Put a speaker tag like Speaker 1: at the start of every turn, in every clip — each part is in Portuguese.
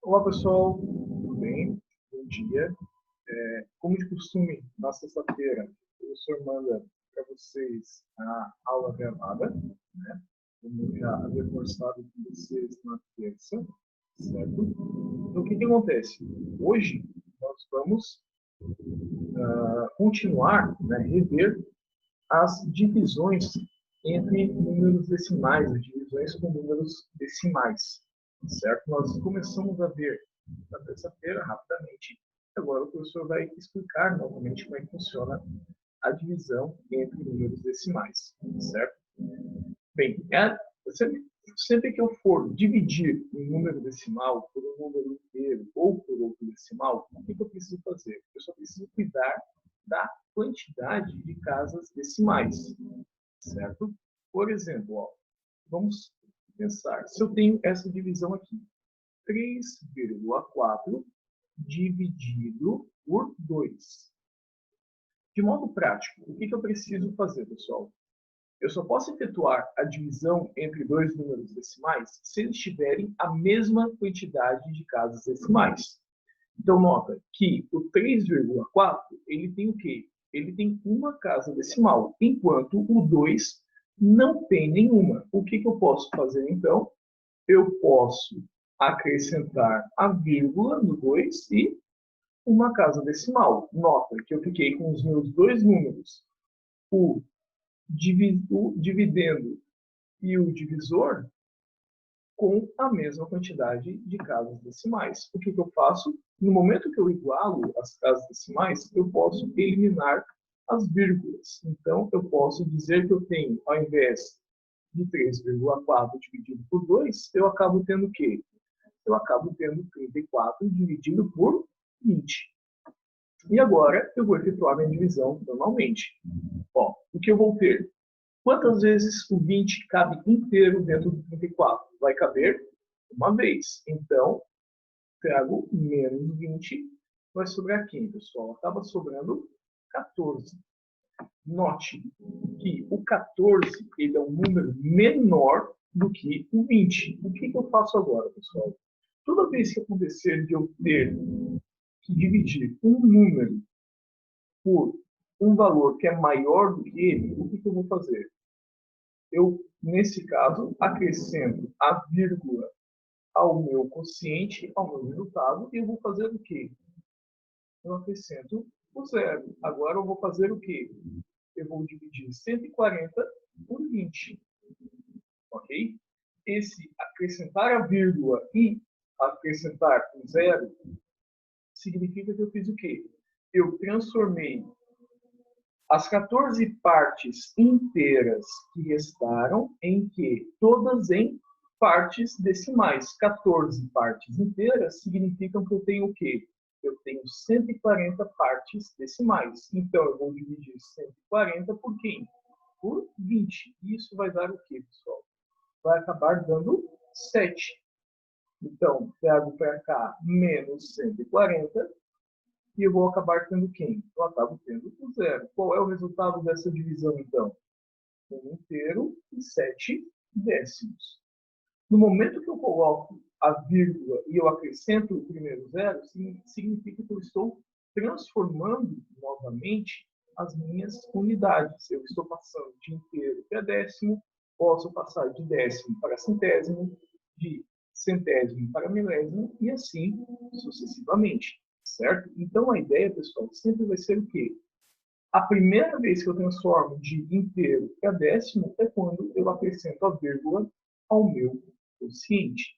Speaker 1: Olá pessoal, tudo bem? Bom dia. Como de costume, na sexta-feira, o professor manda para vocês a aula gravada, né? Como eu já havia conversado com vocês na terça, certo? Então, o que acontece? Hoje, nós vamos continuar, né, rever as divisões entre números decimais, as divisões com números decimais, certo? Nós começamos a ver na terça-feira, rapidamente. Agora o professor vai explicar novamente como é que funciona a divisão entre números decimais, certo? Bem, sempre que eu for dividir um número decimal por um número inteiro ou por outro decimal, o que eu preciso fazer? Eu só preciso cuidar da quantidade de casas decimais, certo? Por exemplo, ó, vamos pensar, se eu tenho essa divisão aqui, 3,4 dividido por 2. De modo prático, o que eu preciso fazer, pessoal? Eu só posso efetuar a divisão entre dois números decimais se eles tiverem a mesma quantidade de casas decimais. Então, nota que o 3,4 ele tem o quê? Ele tem uma casa decimal, enquanto o 2 não tem nenhuma. O que eu posso fazer, então? Eu posso acrescentar a vírgula no 2 e uma casa decimal. Nota que eu fiquei com os meus dois números, o dividendo e o divisor, com a mesma quantidade de casas decimais. O que eu faço? No momento que eu igualo as casas decimais, eu posso eliminar as vírgulas. Então, eu posso dizer que eu tenho, ao invés de 3,4 dividido por 2, eu acabo tendo o quê? Eu acabo tendo 34 dividido por 20. E agora eu vou efetuar minha divisão normalmente. Bom, o que eu vou ter? Quantas vezes o 20 cabe inteiro dentro do 34? Vai caber uma vez. Então, trago menos 20, vai sobrar quem, pessoal? Acaba sobrando 14. Note que o 14 ele é um número menor do que o 20. O que eu faço agora, pessoal? Toda vez que acontecer de eu ter que dividir um número por um valor que é maior do que ele, o que eu vou fazer? Eu, nesse caso, acrescento a vírgula ao meu quociente, ao meu resultado, e eu vou fazer o quê? Eu acrescento o zero. Agora eu vou fazer o quê? Eu vou dividir 140 por 20. Ok? Esse acrescentar a vírgula e acrescentar um zero significa que eu fiz o quê? Eu transformei as 14 partes inteiras que restaram em que? Todas em partes decimais. 14 partes inteiras significam que eu tenho o quê? Eu tenho 140 partes decimais. Então, eu vou dividir 140 por quem? Por 20. Isso vai dar o quê, pessoal? Vai acabar dando 7. Então, trago para cá menos 140 e eu vou acabar tendo quem? Eu acabo tendo o zero. Qual é o resultado dessa divisão, então? 1 inteiro e 7 décimos. No momento que eu coloco a vírgula e eu acrescento o primeiro zero, significa que eu estou transformando novamente as minhas unidades. Eu estou passando de inteiro para décimo, posso passar de décimo para centésimo, de centésimo para milésimo e assim sucessivamente, certo? Então a ideia, pessoal, sempre vai ser o quê? A primeira vez que eu transformo de inteiro para décimo é quando eu acrescento a vírgula ao meu quociente.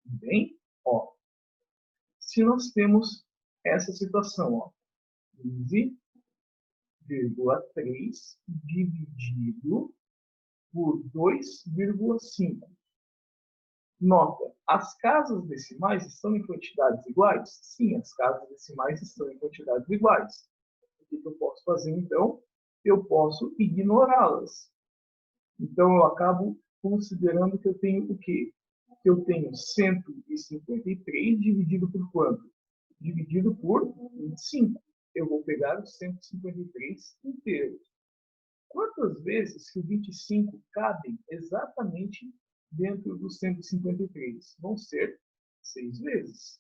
Speaker 1: Bem, ó, se nós temos essa situação, ó, 15,3 dividido por 2,5. Nota, as casas decimais estão em quantidades iguais? Sim, as casas decimais estão em quantidades iguais. O que eu posso fazer, então? Eu posso ignorá-las. Então, eu acabo considerando que eu tenho o quê? Que eu tenho 153 dividido por quanto? Dividido por 25. Eu vou pegar os 153 inteiros. Quantas vezes que o 25 cabem exatamente dentro dos 153? Vão ser 6 vezes.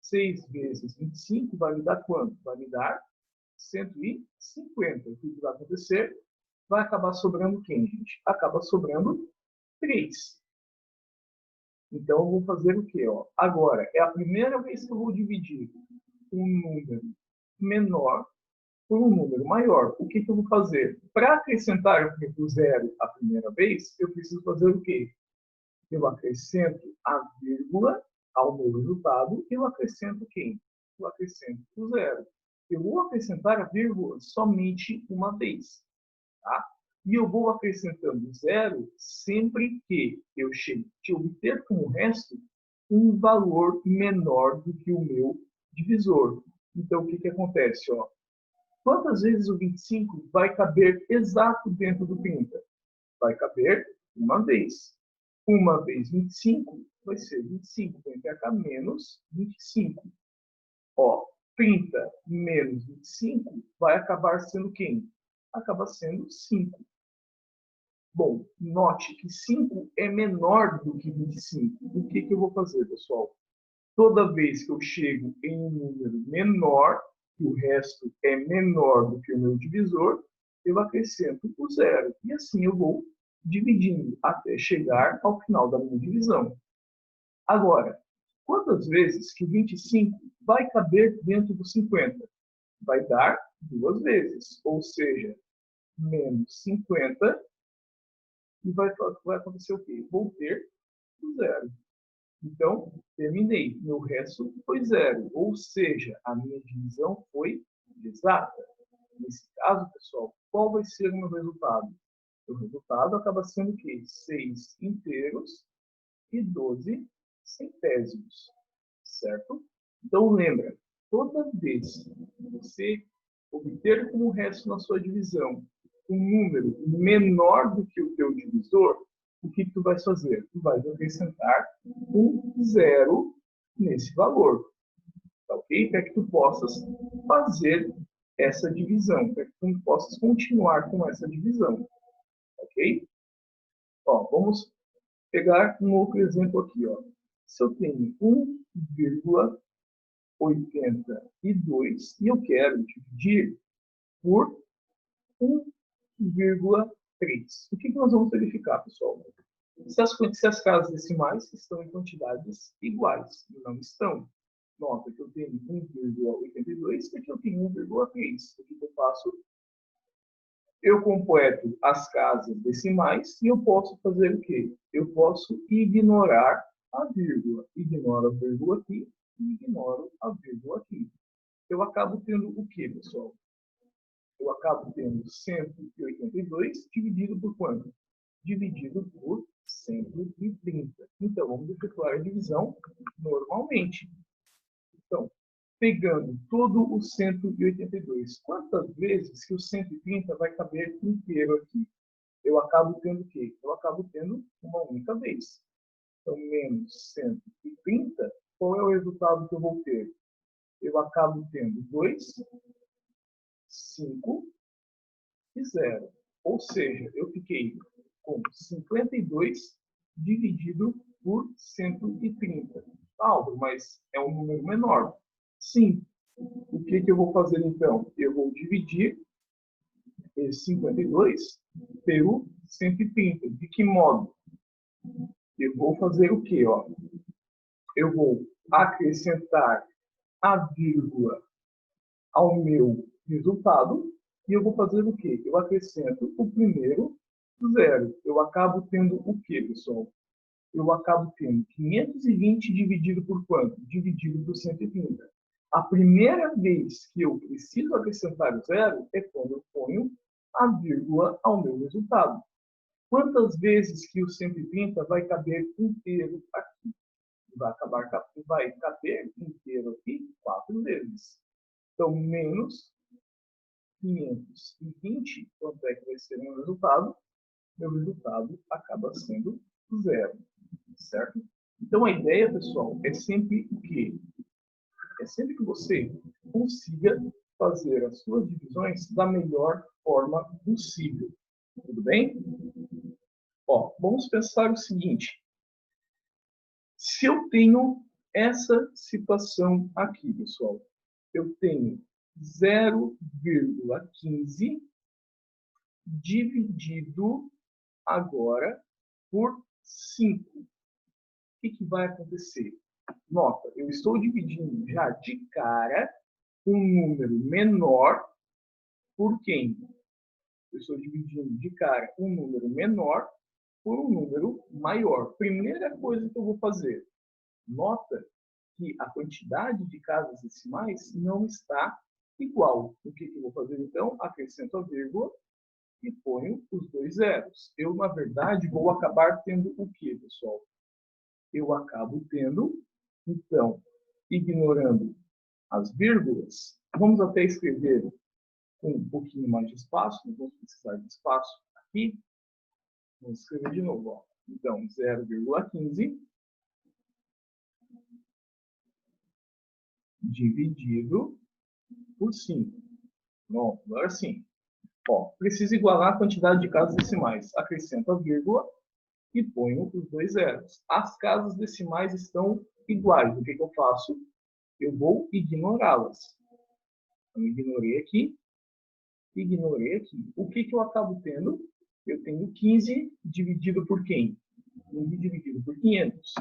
Speaker 1: 6 vezes 25 vai me dar quanto? Vai me dar 150. O que vai acontecer? Vai acabar sobrando quem, gente? Acaba sobrando 3. Então, eu vou fazer o quê? Ó? Agora, é a primeira vez que eu vou dividir um número menor por um número maior. O que eu vou fazer? Para acrescentar o zero a primeira vez, eu preciso fazer o quê? Eu acrescento a vírgula ao meu resultado e eu acrescento quem? Eu acrescento o zero. Eu vou acrescentar a vírgula somente uma vez. Tá? E eu vou acrescentando zero sempre que eu chegue a obter como resto um valor menor do que o meu divisor. Então, o que acontece? Ó? Quantas vezes o 25 vai caber exato dentro do 30? Vai caber uma vez. Uma vez 25 vai ser 25. Vem para cá menos 25. Ó, 30 menos 25 vai acabar sendo quem? Acaba sendo 5. Bom, note que 5 é menor do que 25. O que eu vou fazer, pessoal? Toda vez que eu chego em um número menor, que o resto é menor do que o meu divisor, eu acrescento o zero. E assim eu vou dividindo até chegar ao final da minha divisão. Agora, quantas vezes que 25 vai caber dentro do 50? Vai dar 2 vezes, ou seja, menos 50. E vai acontecer o quê? Vou ter o zero. Então, terminei. Meu resto foi zero. Ou seja, a minha divisão foi exata. Nesse caso, pessoal, qual vai ser o meu resultado? O resultado acaba sendo o quê? 6 inteiros e 12 centésimos. Certo? Então, lembra, toda vez que você obter como resto na sua divisão um número menor do que o teu divisor, o que tu vai fazer? Tu vai acrescentar um zero nesse valor. Tá ok? Para que tu possas fazer essa divisão, para que tu possas continuar com essa divisão. Ok? Ó, vamos pegar um outro exemplo aqui. Ó. Se eu tenho 1,82 e eu quero dividir por 1,3. O que nós vamos verificar, pessoal? Se as casas decimais estão em quantidades iguais, e não estão. Nota que eu tenho 1,82 e aqui eu tenho 1,3. O que eu faço? Eu completo as casas decimais e eu posso fazer o quê? Eu posso ignorar a vírgula. Ignoro a vírgula aqui e ignoro a vírgula aqui. Eu acabo tendo o quê, pessoal? Eu acabo tendo 182 dividido por quanto? Dividido por 130. Então, vamos efetuar a divisão normalmente. Então, pegando todo o 182, quantas vezes que o 130 vai caber inteiro aqui? Eu acabo tendo o quê? Eu acabo tendo uma única vez. Então, menos 130, qual é o resultado que eu vou ter? Eu acabo tendo 2, 5 e 0. Ou seja, eu fiquei com 52 dividido por 130. Álvaro, mas é um número menor. Sim. O que eu vou fazer então? Eu vou dividir esse 52 pelo 130. De que modo? Eu vou fazer o quê? Ó? Eu vou acrescentar a vírgula ao meu resultado e eu vou fazer o quê? Eu acrescento o primeiro zero. Eu acabo tendo o quê, pessoal? Eu acabo tendo 520 dividido por quanto? Dividido por 130. A primeira vez que eu preciso acrescentar o zero é quando eu ponho a vírgula ao meu resultado. Quantas vezes que o 130 vai caber inteiro aqui? Vai caber inteiro aqui 4 vezes. Então, menos 520, quanto é que vai ser o meu resultado? Meu resultado acaba sendo zero. Certo? Então, a ideia, pessoal, é sempre o quê? É sempre que você consiga fazer as suas divisões da melhor forma possível. Tudo bem? Ó, vamos pensar o seguinte. Se eu tenho essa situação aqui, pessoal. Eu tenho 0,15 dividido agora por 5. O que vai acontecer? Nota, eu estou dividindo já de cara um número menor por quem? Eu estou dividindo de cara um número menor por um número maior. Primeira coisa que eu vou fazer, nota que a quantidade de casas decimais não está igual. O que eu vou fazer então? Acrescento a vírgula e ponho os dois zeros. Eu, na verdade, vou acabar tendo o que, pessoal? Eu acabo tendo, então, ignorando as vírgulas, vamos até escrever com um pouquinho mais de espaço, não vamos precisar de espaço aqui. Vamos escrever de novo. Ó. Então, 0,15 dividido por 5. Bom, agora sim. Ó, preciso igualar a quantidade de casas decimais. Acrescento a vírgula e ponho os dois zeros. As casas decimais estão iguais. O que eu faço? Eu vou ignorá-las. Então, ignorei aqui. O que eu acabo tendo? Eu tenho 15 dividido por quem? 15 dividido por 500.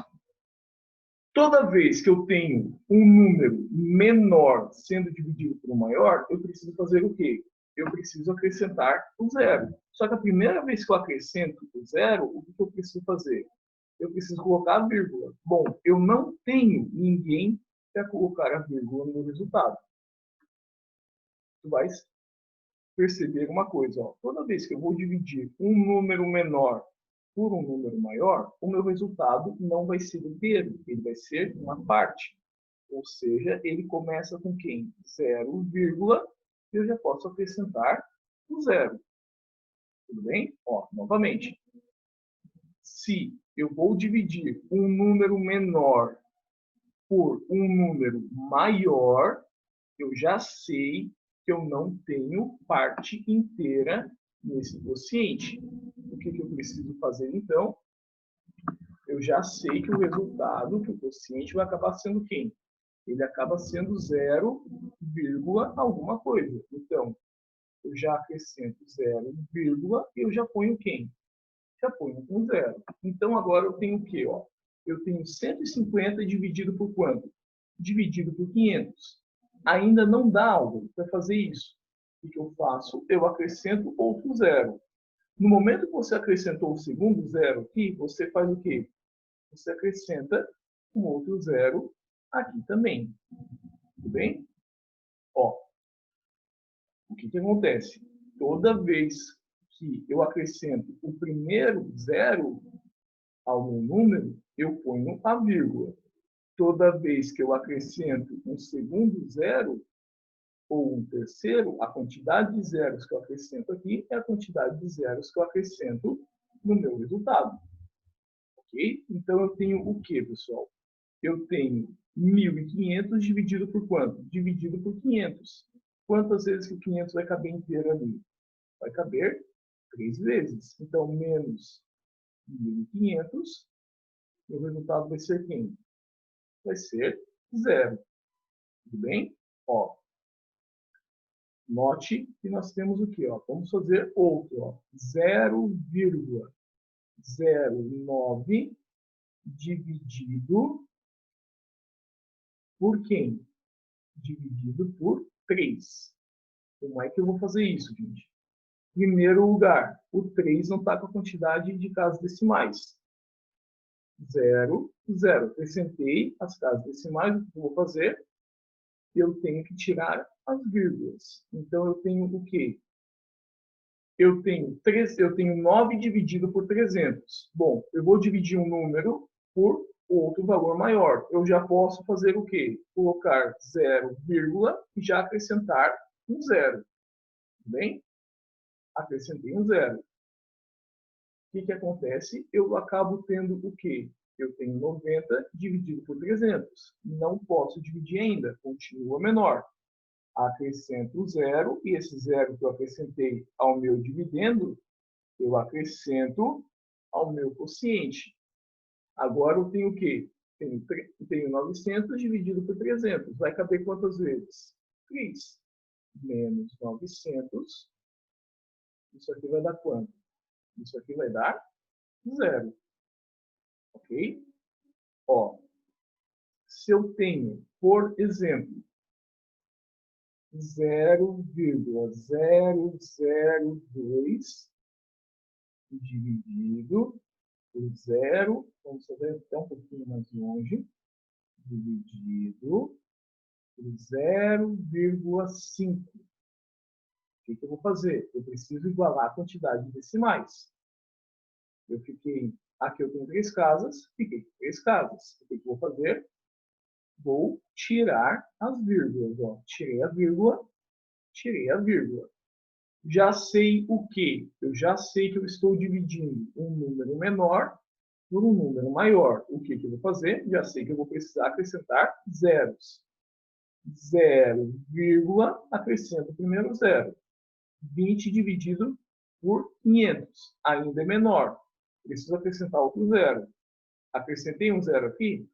Speaker 1: Toda vez que eu tenho um número menor sendo dividido por um maior, eu preciso fazer o quê? Eu preciso acrescentar o zero. Só que a primeira vez que eu acrescento o zero, o que eu preciso fazer? Eu preciso colocar a vírgula. Bom, eu não tenho ninguém para colocar a vírgula no resultado. Tu vai perceber uma coisa. Ó. Toda vez que eu vou dividir um número menor por um número maior, o meu resultado não vai ser inteiro, ele vai ser uma parte. Ou seja, ele começa com quem? 0, e eu já posso acrescentar o zero. Tudo bem? Ó, novamente. Se eu vou dividir um número menor por um número maior, eu já sei que eu não tenho parte inteira nesse quociente. O que eu preciso fazer, então? Eu já sei que o resultado, que o quociente, vai acabar sendo quem? Ele acaba sendo 0, alguma coisa. Então, eu já acrescento 0, e eu já ponho quem? Já ponho um zero. Então, agora eu tenho o quê? Ó? Eu tenho 150 dividido por quanto? Dividido por 500. Ainda não dá algo para fazer isso. O que eu faço? Eu acrescento outro zero. No momento que você acrescentou o segundo zero aqui, você faz o quê? Você acrescenta um outro zero aqui também. Tudo bem? Ó, o que acontece? Toda vez que eu acrescento o primeiro zero ao meu número, eu ponho a vírgula. Toda vez que eu acrescento um segundo zero, ou um terceiro, a quantidade de zeros que eu acrescento aqui é a quantidade de zeros que eu acrescento no meu resultado. Ok? Então, eu tenho o que, pessoal? Eu tenho 1.500 dividido por quanto? Dividido por 500. Quantas vezes que o 500 vai caber inteiro ali? Vai caber 3 vezes. Então, menos 1.500, o resultado vai ser quem? Vai ser 0. Tudo bem? Ó, note que nós temos o quê? Ó? Vamos fazer outro. 0,09 dividido por quem? Dividido por 3. Como é que eu vou fazer isso, gente? Em primeiro lugar, o 3 não está com a quantidade de casas decimais. 0, 0. Acrescentei as casas decimais, o que eu vou fazer? Eu tenho que tirar as vírgulas. Então, eu tenho o quê? Eu tenho 9 dividido por 300. Bom, eu vou dividir um número por outro valor maior. Eu já posso fazer o quê? Colocar 0, e já acrescentar um zero. Tudo bem? Acrescentei um zero. O que acontece? Eu acabo tendo o quê? Eu tenho 90 dividido por 300. Não posso dividir ainda, continua menor. Acrescento o zero, e esse zero que eu acrescentei ao meu dividendo, eu acrescento ao meu quociente. Agora eu tenho o quê? Tenho tenho 900 dividido por 300. Vai caber quantas vezes? 3. Menos 900. Isso aqui vai dar quanto? Isso aqui vai dar 0. Ok? Ó, se eu tenho, por exemplo, 0,002 dividido por 0, vamos fazer até um pouquinho mais longe, dividido por 0,5. O que eu vou fazer? Eu preciso igualar a quantidade de decimais. Aqui eu tenho 3 casas, fiquei com 3 casas. O que eu vou fazer? Vou tirar as vírgulas. Ó. Tirei a vírgula, tirei a vírgula. Já sei o quê? Eu já sei que eu estou dividindo um número menor por um número maior. O que eu vou fazer? Já sei que eu vou precisar acrescentar zeros. 0, acrescento o primeiro zero. 20 dividido por 500. Ainda é menor. Preciso acrescentar outro zero. Acrescentei um zero aqui?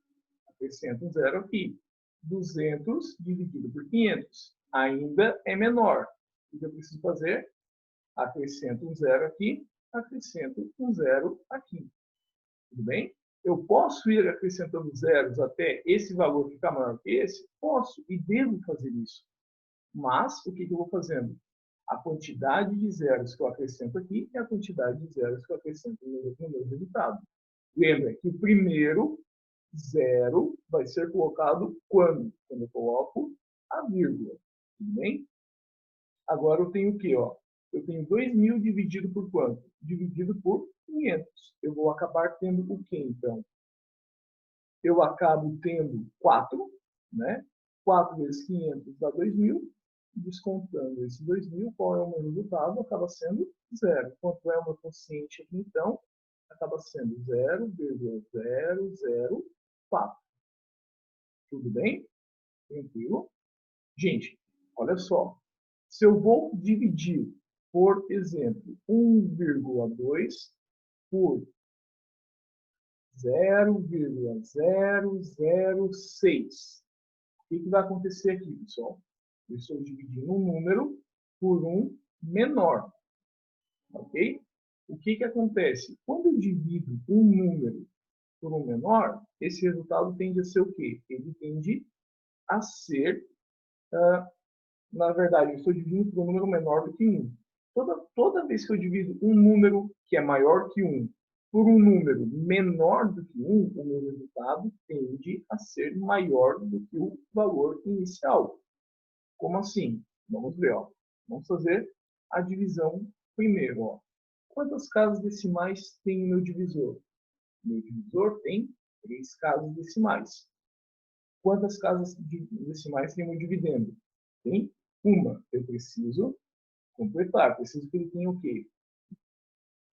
Speaker 1: Acrescento um zero aqui. 200 dividido por 500. Ainda é menor. O que eu preciso fazer? Acrescento um zero aqui, acrescento um zero aqui. Tudo bem? Eu posso ir acrescentando zeros até esse valor ficar maior que esse? Posso e devo fazer isso. Mas, o que eu vou fazendo? A quantidade de zeros que eu acrescento aqui é a quantidade de zeros que eu acrescento no meu resultado. Lembra que o primeiro zero vai ser colocado quando? Quando eu coloco a vírgula. Tudo bem? Agora eu tenho o quê? Ó? Eu tenho 2.000 dividido por quanto? Dividido por 500. Eu vou acabar tendo o quê, então? Eu acabo tendo 4, né? 4 vezes 500 dá 2.000. Descontando esse 2.000, qual é o meu resultado? Acaba sendo 0. Quanto é o meu quociente aqui, então? Acaba sendo 0,004. Tudo bem? Tranquilo? Gente, olha só. Se eu vou dividir, por exemplo, 1,2 por 0,006, o que vai acontecer aqui, pessoal? Eu estou dividindo um número por um menor. Ok? O que acontece? Quando eu divido um número por um menor, esse resultado tende a ser o quê? Ele tende a ser, na verdade, eu estou dividindo por um número menor do que 1. Toda vez que eu divido um número que é maior que 1 por um número menor do que 1, o meu resultado tende a ser maior do que o valor inicial. Como assim? Vamos ver. Ó. Vamos fazer a divisão primeiro. Ó. Quantas casas decimais tem o meu divisor? Meu divisor tem 3 casas decimais. Quantas casas decimais tem o meu dividendo? Tem uma. Eu preciso completar. Preciso que ele tenha o quê?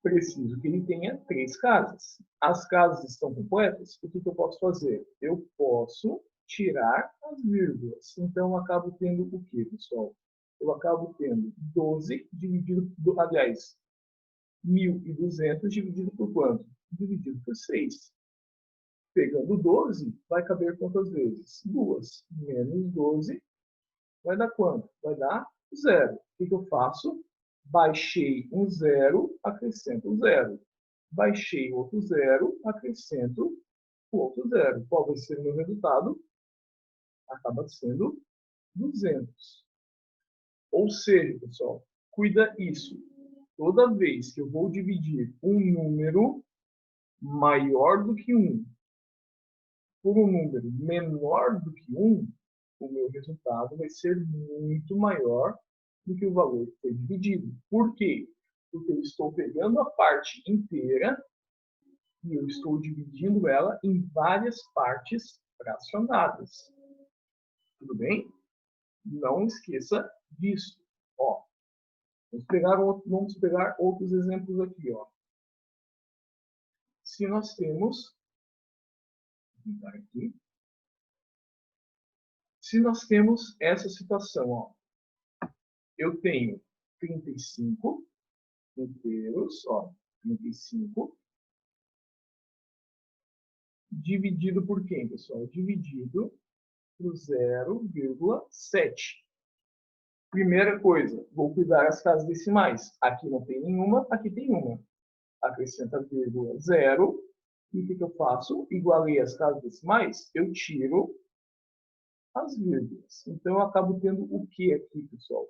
Speaker 1: Preciso que ele tenha 3 casas. As casas estão completas? O que eu posso fazer? Eu posso tirar as vírgulas. Então, eu acabo tendo o quê, pessoal? Eu acabo tendo 12 dividido, aliás, 1.200 dividido por quanto? Dividido por 6. Pegando 12, vai caber quantas vezes? 2. Menos 12 vai dar quanto? Vai dar 0. O que eu faço? Baixei um 0, acrescento um 0. Baixei outro 0, acrescento o outro 0. Qual vai ser o meu resultado? Acaba sendo 200. Ou seja, pessoal, cuida isso. Toda vez que eu vou dividir um número maior do que 1 por um número menor do que 1, o meu resultado vai ser muito maior do que o valor que foi dividido. Por quê? Porque eu estou pegando a parte inteira e eu estou dividindo ela em várias partes fracionadas. Tudo bem? Não esqueça disso. Ó, vamos pegar outros exemplos aqui. Ó. Se nós temos... Aqui, se nós temos essa situação, ó, eu tenho 35 inteiros, ó, 35 dividido por quem, pessoal? Dividido por 0,7. Primeira coisa, vou cuidar as casas decimais. Aqui não tem nenhuma, aqui tem uma. Acrescenta vírgula 0. E o que eu faço? Igualei as casas decimais, eu tiro as vírgulas. Então, eu acabo tendo o que aqui, pessoal?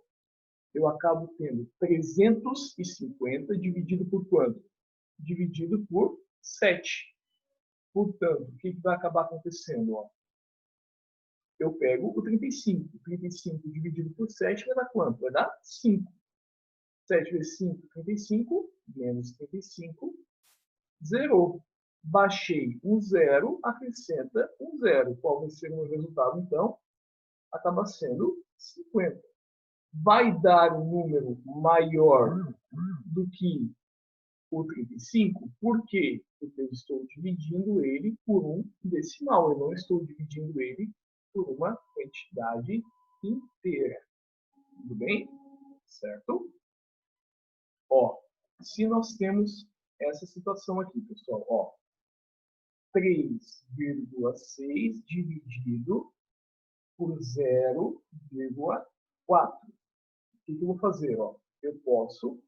Speaker 1: Eu acabo tendo 350 dividido por quanto? Dividido por 7. Portanto, o que vai acabar acontecendo? Ó? Eu pego o 35. 35 dividido por 7 vai dar quanto? Vai dar 5. 7 vezes 5, 35. Menos 35. Zerou. Baixei um zero, acrescenta um zero. Qual vai ser o meu resultado, então? Acaba sendo 50. Vai dar um número maior do que o 35? Por quê? Porque eu estou dividindo ele por um decimal. Eu não estou dividindo ele por uma quantidade inteira. Tudo bem? Certo? Ó, se nós temos essa situação aqui, pessoal, ó, 3,6 dividido por 0,4. O que eu vou fazer? Ó? Eu posso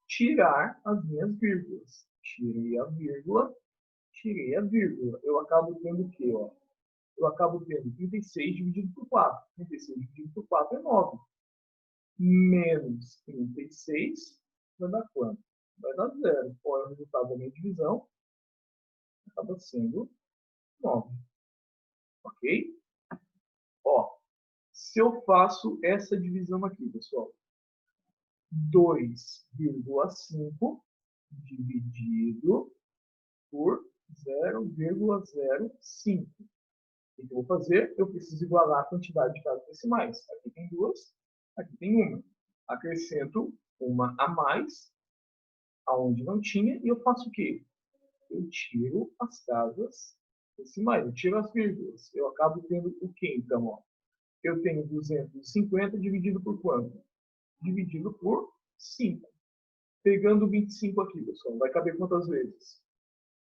Speaker 1: tirar as minhas vírgulas. Tirei a vírgula, tirei a vírgula. Eu acabo tendo o quê? Ó? Eu acabo tendo 36 dividido por 4. 36 dividido por 4 é 9. Menos 36 vai dar quanto? Vai dar 0. Qual é o resultado da minha divisão? Acaba sendo 9. Ok? Ó, se eu faço essa divisão aqui, pessoal, 2,5 dividido por 0,05. O que eu vou fazer? Eu preciso igualar a quantidade de casas decimais. Aqui tem duas, aqui tem uma. Acrescento uma a mais, aonde não tinha, e eu faço o quê? Eu tiro as casas decimais, eu tiro as vírgulas. Eu acabo tendo o quê, então? Ó? Eu tenho 250 dividido por quanto? Dividido por 5. Pegando 25 aqui, pessoal, vai caber quantas vezes?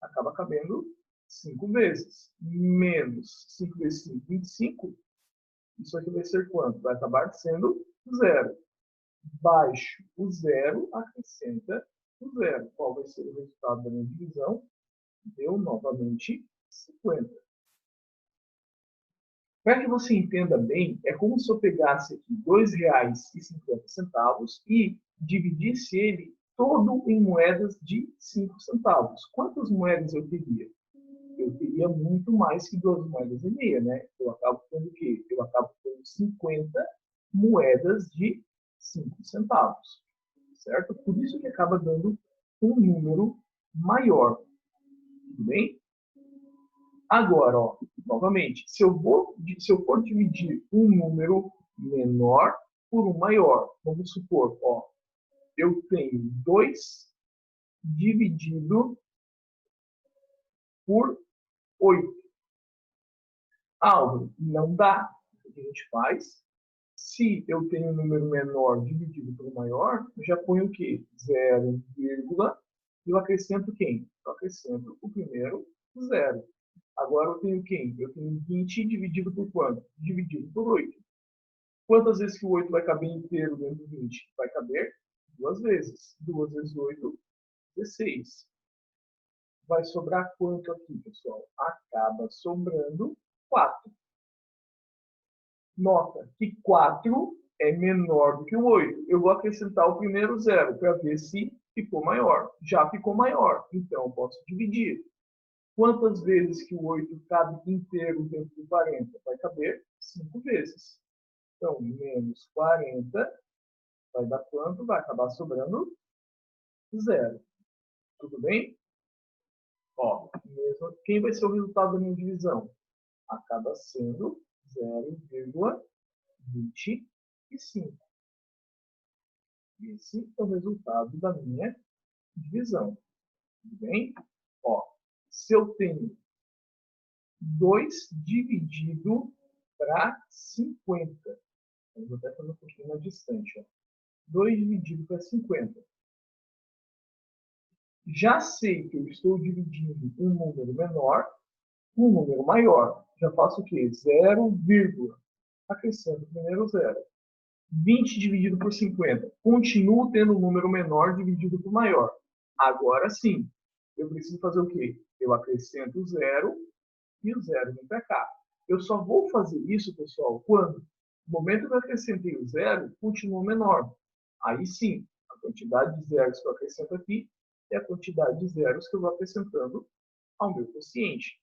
Speaker 1: Acaba cabendo 5 vezes. Menos 5 vezes 5, 25. Isso aqui vai ser quanto? Vai acabar sendo 0. Baixo o 0, acrescenta o 0. Qual vai ser o resultado da minha divisão? Deu novamente 50. Para que você entenda bem, é como se eu pegasse aqui R$ 2,50 e dividisse ele todo em moedas de 5 centavos. Quantas moedas eu teria? Eu teria muito mais que 2 moedas e meia, né? Eu acabo tendo o quê? Eu acabo tendo 50 moedas de 5 centavos, certo? Por isso que acaba dando um número maior, tudo bem? Agora, ó, novamente, se eu for dividir um número menor por um maior, vamos supor, ó, eu tenho 2 dividido por 8. Álvaro, não dá. O que a gente faz? Se eu tenho um número menor dividido por um maior, eu já ponho o quê? 0, e eu acrescento quem? Eu acrescento o primeiro 0. Agora eu tenho quem? Eu tenho 20 dividido por quanto? Dividido por 8. Quantas vezes que o 8 vai caber inteiro dentro do 20? Vai caber 2 vezes. 2 vezes 8, 16. Vai sobrar quanto aqui, pessoal? Acaba sobrando 4. Nota que 4 é menor do que o 8. Eu vou acrescentar o primeiro 0 para ver se ficou maior. Já ficou maior, então eu posso dividir. Quantas vezes que o 8 cabe inteiro dentro do 40? Vai caber 5 vezes. Então, menos 40 vai dar quanto? Vai acabar sobrando 0. Tudo bem? Ó, mesmo, quem vai ser o resultado da minha divisão? Acaba sendo 0,25. Esse é o resultado da minha divisão. Tudo bem? Ó, se eu tenho 2 dividido para 50, eu vou até fazer um pouquinho mais distante. Ó. 2 dividido para 50. Já sei que eu estou dividindo um número menor, um número maior. Já faço o quê? 0, acrescento o primeiro zero. 20 dividido por 50. Continuo tendo um número menor dividido por maior. Agora sim, eu preciso fazer o quê? Eu acrescento o zero e o zero vem para cá. Eu só vou fazer isso, pessoal, quando no momento que eu acrescentei o zero, continua menor. Aí sim, a quantidade de zeros que eu acrescento aqui é a quantidade de zeros que eu vou acrescentando ao meu quociente.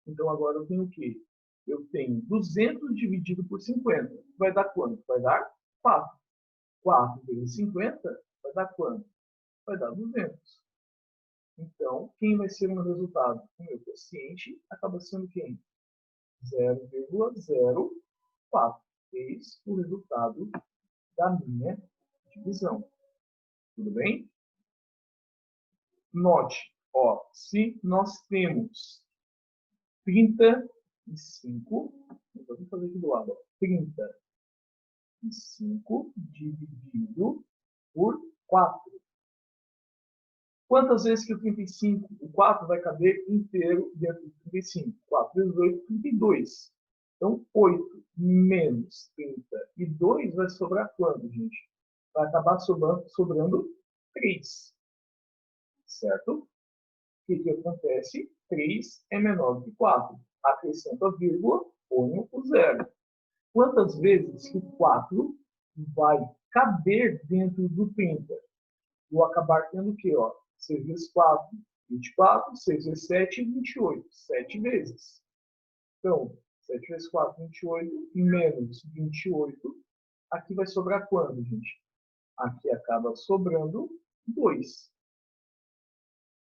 Speaker 1: Então agora eu tenho o quê? Eu tenho 200 dividido por 50. Vai dar quanto? Vai dar 4. 4 vezes 50 vai dar quanto? Vai dar 200. Então, quem vai ser o meu resultado? O meu quociente acaba sendo quem? 0,04. Eis o resultado da minha divisão. Tudo bem? Note, ó, se nós temos 35, vou fazer aqui do lado, ó, 35 dividido por 4. Quantas vezes que o 35, o 4 vai caber inteiro dentro do 35? 4 vezes 8, 32. Então, 8 menos 32 vai sobrar quanto, gente? Vai acabar sobrando 3. Certo? O que acontece? 3 é menor que 4. Acrescento a vírgula, ponho o zero. Quantas vezes que o 4 vai caber dentro do 30? Vou acabar tendo o quê? Ó? 6 vezes 4, 24. 6 vezes 7, 28. 7 vezes. Então, 7 vezes 4, 28. Menos 28. Aqui vai sobrar quando, gente? Aqui acaba sobrando 2.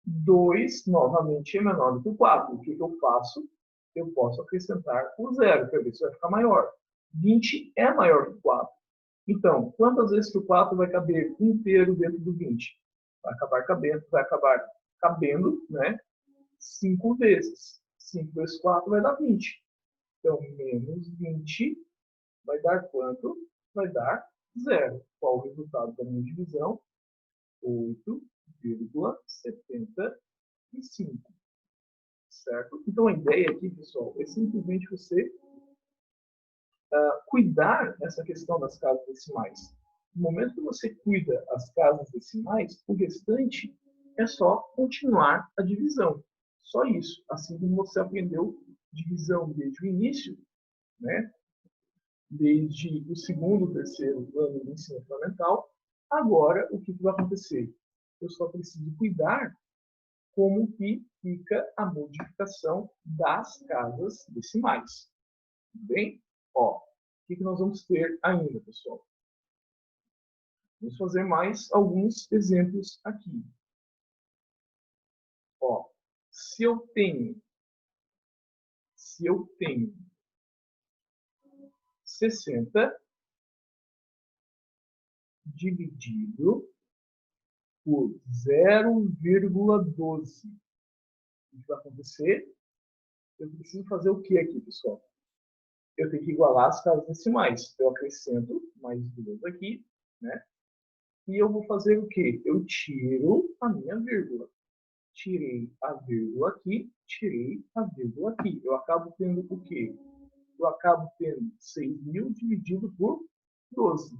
Speaker 1: 2, novamente, é menor do que o 4. O que eu faço? Eu posso acrescentar o zero, para ver se vai ficar maior. 20 é maior que 4. Então, quantas vezes que o 4 vai caber inteiro dentro do 20? Vai acabar cabendo, né? 5 vezes. 5 vezes 4 vai dar 20. Então, menos 20 vai dar quanto? Vai dar zero. Qual o resultado da minha divisão? 8,75. Certo? Então, a ideia aqui, pessoal, é simplesmente você cuidar dessa questão das casas decimais. No momento que você cuida as casas decimais, o restante é só continuar a divisão. Só isso. Assim como você aprendeu divisão desde o início, né? Desde o segundo, terceiro ano do ensino fundamental, agora o que vai acontecer? Eu só preciso cuidar como que fica a modificação das casas decimais. Tudo bem? Ó, o que nós vamos ter ainda, pessoal? Vamos fazer mais alguns exemplos aqui. Ó, se eu tenho 60 dividido por 0,12, o que vai acontecer? Eu preciso fazer o que aqui, pessoal? Eu tenho que igualar as casas decimais. Eu acrescento mais 2 aqui, né? E eu vou fazer o quê? Eu tiro a minha vírgula. Tirei a vírgula aqui, tirei a vírgula aqui. Eu acabo tendo o quê? Eu acabo tendo 6.000 dividido por 12.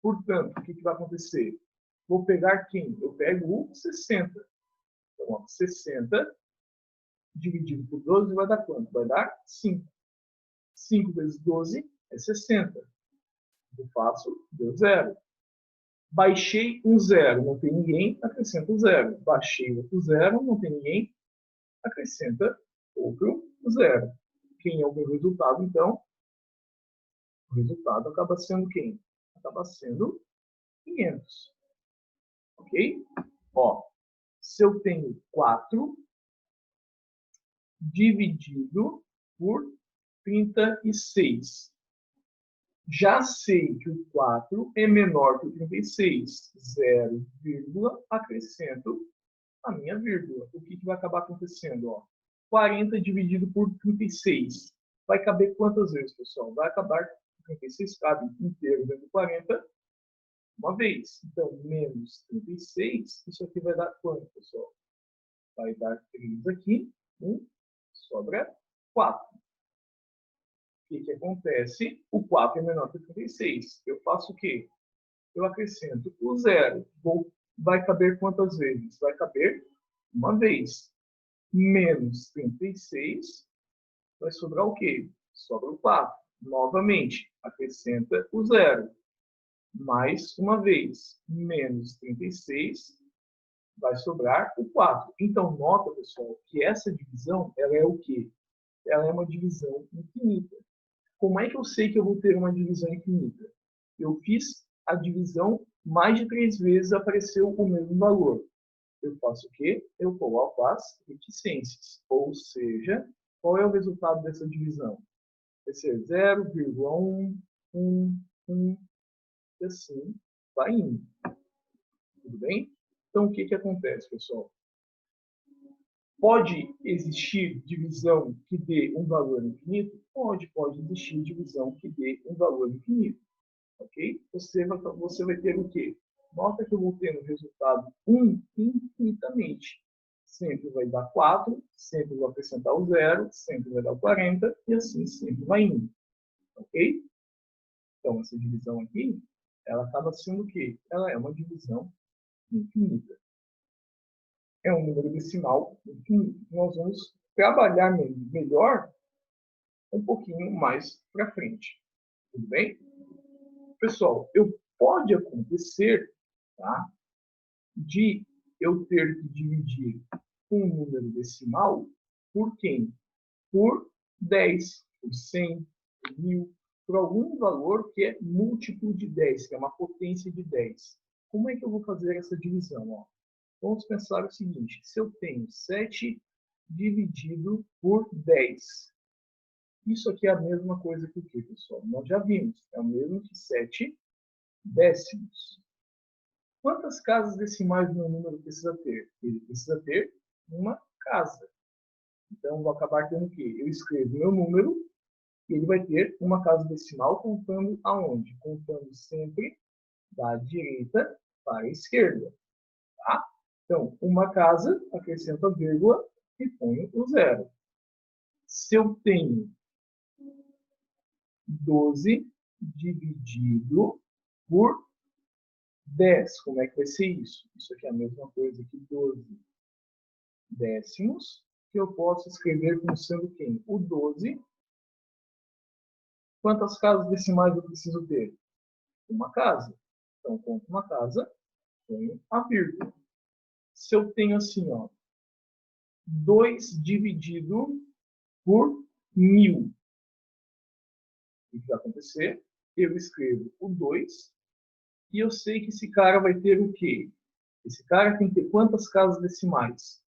Speaker 1: Portanto, o que vai acontecer? Vou pegar quem? Eu pego o 60. Então, ó, 60 dividido por 12 vai dar quanto? Vai dar 5. 5 vezes 12 é 60. Eu faço, deu zero. Baixei um zero, não tem ninguém, acrescenta um zero. Baixei outro zero, não tem ninguém, acrescenta outro zero. Quem é o meu resultado, então? O resultado acaba sendo quem? Acaba sendo 500. Ok? Ó, se eu tenho 4 dividido por 36. Já sei que o 4 é menor que o 36. 0, acrescento a minha vírgula. O que vai acabar acontecendo? Ó? 40 dividido por 36. Vai caber quantas vezes, pessoal? Vai acabar 36 cabe inteiro dentro de 40 uma vez. Então, menos 36, isso aqui vai dar quanto, pessoal? Vai dar 3 aqui. 1, Sobra 4. O que acontece? O 4 é menor que 36. Eu faço o quê? Eu acrescento o 0. Vai caber quantas vezes? Vai caber uma vez. Menos 36. Vai sobrar o quê? Sobra o 4. Novamente, acrescenta o 0. Mais uma vez, menos 36, vai sobrar o 4. Então, nota, pessoal, que essa divisão, ela é o quê? Ela é uma divisão infinita. Como é que eu sei que eu vou ter uma divisão infinita? Eu fiz a divisão, mais de 3 vezes apareceu o mesmo valor. Eu faço o quê? Eu coloco as reticências. Ou seja, qual é o resultado dessa divisão? Vai ser 0,1, 1, 1, e assim vai indo. Tudo bem? Então, o que acontece, pessoal? Pode existir divisão que dê um valor infinito? Pode existir divisão que dê um valor infinito. Ok? Você vai ter o quê? Nota que eu vou ter no resultado 1 infinitamente. Sempre vai dar 4, sempre vou acrescentar o 0, sempre vai dar o 40, e assim sempre vai indo. Ok? Então, essa divisão aqui, ela acaba sendo o quê? Ela é uma divisão infinita. É um número decimal infinito. Nós vamos trabalhar melhor um pouquinho mais para frente. Tudo bem? Pessoal, pode acontecer, tá, de eu ter que dividir um número decimal por quem? Por 10, por 100, por 1000, por algum valor que é múltiplo de 10, que é uma potência de 10. Como é que eu vou fazer essa divisão? Ó? Vamos pensar o seguinte, se eu tenho 7 dividido por 10, isso aqui é a mesma coisa que o que, pessoal? Nós já vimos, é o mesmo que 7 décimos. Quantas casas decimais o meu número precisa ter? Ele precisa ter uma casa. Então, vou acabar tendo o quê? Eu escrevo meu número e ele vai ter uma casa decimal contando aonde? Contando sempre da direita para a esquerda. Tá? Então, uma casa, acrescento a vírgula e ponho o 0. Se eu tenho 12 dividido por 10, como é que vai ser isso? Isso aqui é a mesma coisa que 12 décimos, que eu posso escrever como sendo quem? O 12. Quantas casas decimais eu preciso ter? Uma casa. Então, conto uma casa, ponho a vírgula. Se eu tenho assim, ó, 2 dividido por 1000, o que vai acontecer? Eu escrevo o 2 e eu sei que esse cara vai ter o quê? Esse cara tem que ter quantas casas decimais?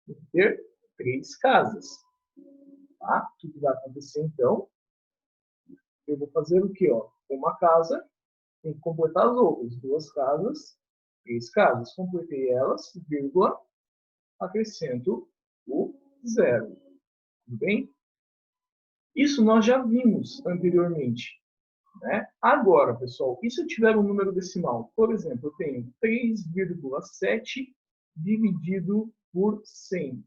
Speaker 1: Tem que ter 3 casas. Tá? O que vai acontecer, então? Eu vou fazer o quê? Ó? Uma casa, tem que completar as outras. 2 casas, 3 casas. Completei elas, vírgula, acrescento o 0. Tudo bem? Isso nós já vimos anteriormente. Né? Agora, pessoal, e se eu tiver um número decimal? Por exemplo, eu tenho 3,7 dividido por 100.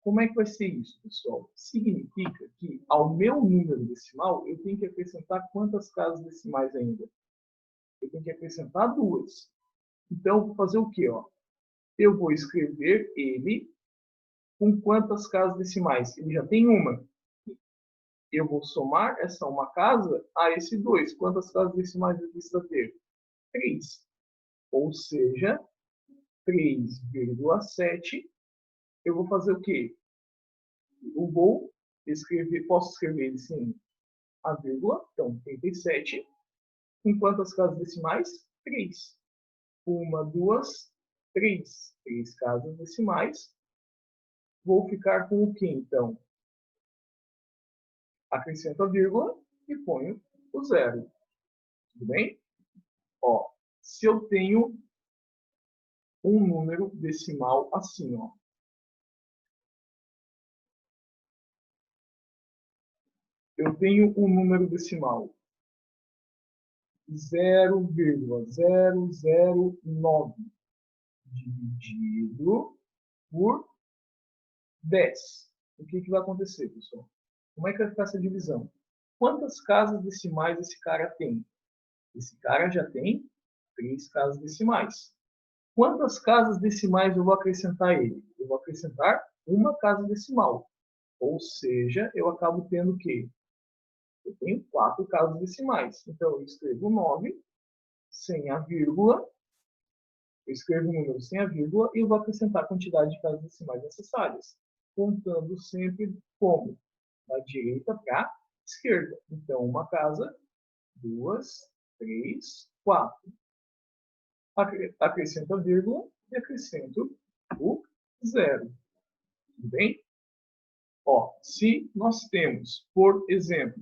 Speaker 1: Como é que vai ser isso, pessoal? Significa que ao meu número decimal, eu tenho que acrescentar quantas casas decimais ainda? Eu tenho que acrescentar 2. Então, eu vou fazer o quê? Ó? Eu vou escrever ele com quantas casas decimais? Ele já tem uma. Eu vou somar essa uma casa a esse 2. Quantas casas decimais ele precisa ter? 3. Ou seja, 3,7. Eu vou fazer o quê? Eu vou escrever, posso escrever ele sim, a vírgula, então 37. Com quantas casas decimais? 3. 1, 2, 3. 3 casas decimais. Vou ficar com o que, então? Acrescento a vírgula e ponho o 0. Tudo bem? Ó, se eu tenho um número decimal assim, ó. Eu tenho um número decimal 0,009 dividido por 10. o que vai acontecer, pessoal? Como é que vai ficar essa divisão? Quantas casas decimais esse cara tem? Esse cara já tem 3 casas decimais. Quantas casas decimais eu vou acrescentar a ele? Eu vou acrescentar uma casa decimal. Ou seja, eu acabo tendo o quê? Eu tenho 4 casas decimais. Então, eu escrevo 9 sem a vírgula. Eu escrevo o número sem a vírgula e eu vou acrescentar a quantidade de casas decimais necessárias. Contando sempre como? Da direita para a esquerda. Então, uma casa, 2, 3, 4. Acrescento a vírgula e acrescento o zero. Tudo bem? Ó, se nós temos, por exemplo,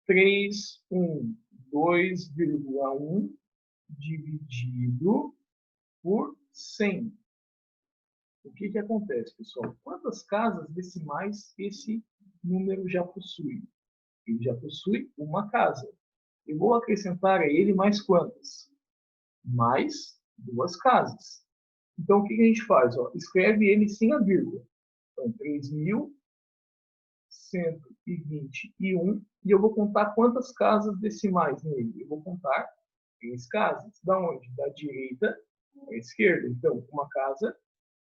Speaker 1: 3, 1, 2,1 dividido por 100. O que acontece, pessoal? Quantas casas decimais esse número já possui? Ele já possui uma casa. Eu vou acrescentar a ele mais quantas? Mais 2 casas. Então, o que a gente faz? Ó, escreve ele sem a vírgula. Então, 3.121. E eu vou contar quantas casas decimais nele? Eu vou contar 3 casas. Da onde? Da direita para a esquerda. Então, uma casa,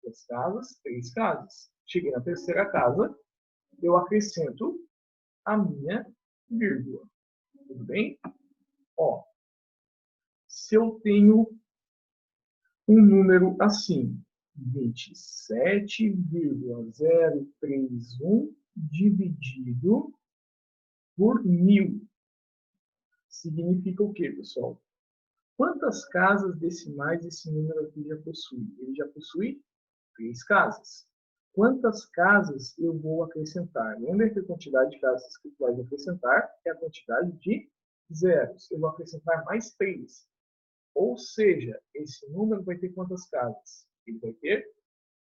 Speaker 1: 2 casas, 3 casas. Cheguei na terceira casa, eu acrescento a minha vírgula. Tudo bem? Ó, se eu tenho um número assim, 27,031 dividido por 1000. Significa o quê, pessoal? Quantas casas decimais esse número aqui já possui? Ele já possui 3 casas. Quantas casas eu vou acrescentar? Lembra que a quantidade de casas que tu vai acrescentar é a quantidade de zeros. Eu vou acrescentar mais 3. Ou seja, esse número vai ter quantas casas? Ele vai ter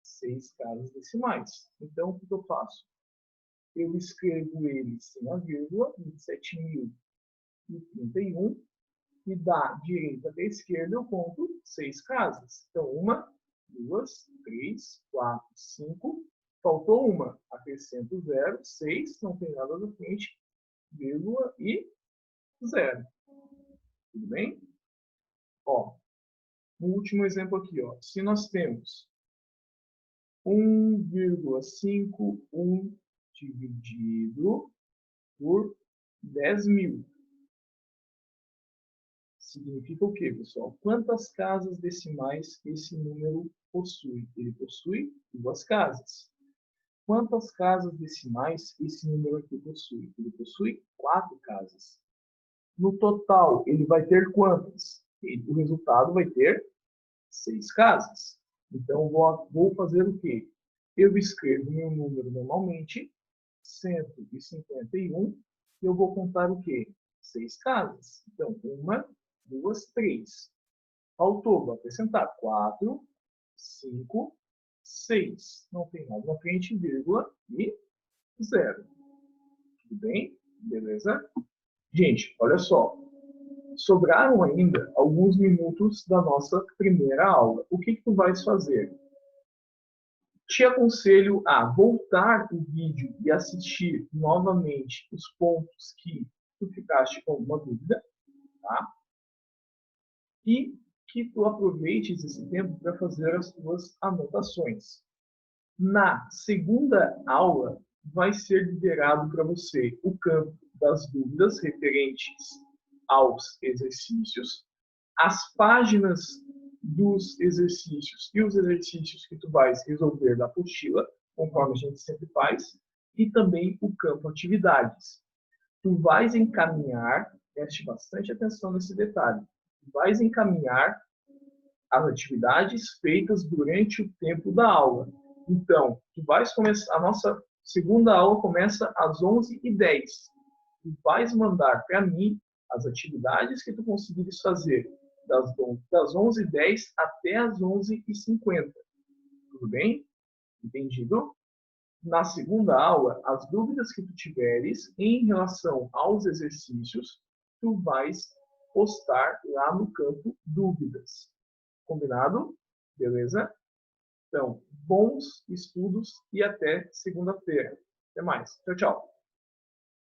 Speaker 1: 6 casas decimais. Então, o que eu faço? Eu escrevo ele sem a vírgula, 27.031, e da direita para a esquerda eu conto 6 casas. Então, 1, 2, 3, 4, 5. Faltou uma. Acrescento 0, 6, não tem nada na frente, vírgula e 0. Tudo bem? Ó, no último exemplo aqui, ó, se nós temos 1,51 dividido por 10.000. Significa o quê, pessoal? Quantas casas decimais esse número possui? Ele possui 2 casas. Quantas casas decimais esse número aqui possui? Ele possui 4 casas. No total, ele vai ter quantas? O resultado vai ter 6 casas. Então, vou fazer o quê? Eu escrevo meu número normalmente, 151, e eu vou contar o quê? 6 casas. Então, 1, 2, 3. Faltou, vou acrescentar 4, 5, 6. Não tem nada na frente, vírgula e 0. Tudo bem? Beleza? Gente, olha só. Sobraram ainda alguns minutos da nossa primeira aula. O que tu vais fazer? Te aconselho a voltar o vídeo e assistir novamente os pontos que tu ficaste com alguma dúvida, tá? E que tu aproveites esse tempo para fazer as tuas anotações. Na segunda aula, vai ser liberado para você o campo das dúvidas referentes aos exercícios, as páginas dos exercícios e os exercícios que tu vais resolver da apostila, conforme a gente sempre faz, e também o campo atividades. Tu vais encaminhar, preste bastante atenção nesse detalhe, tu vais encaminhar as atividades feitas durante o tempo da aula. Então, tu vais começar, a nossa segunda aula começa às 11h10. Tu vais mandar para mim as atividades que tu conseguires fazer das 11h10 até as 11h50. Tudo bem? Entendido? Na segunda aula, as dúvidas que tu tiveres em relação aos exercícios, tu vais postar lá no campo dúvidas. Combinado? Beleza? Então, bons estudos e até segunda-feira. Até mais. Tchau, tchau.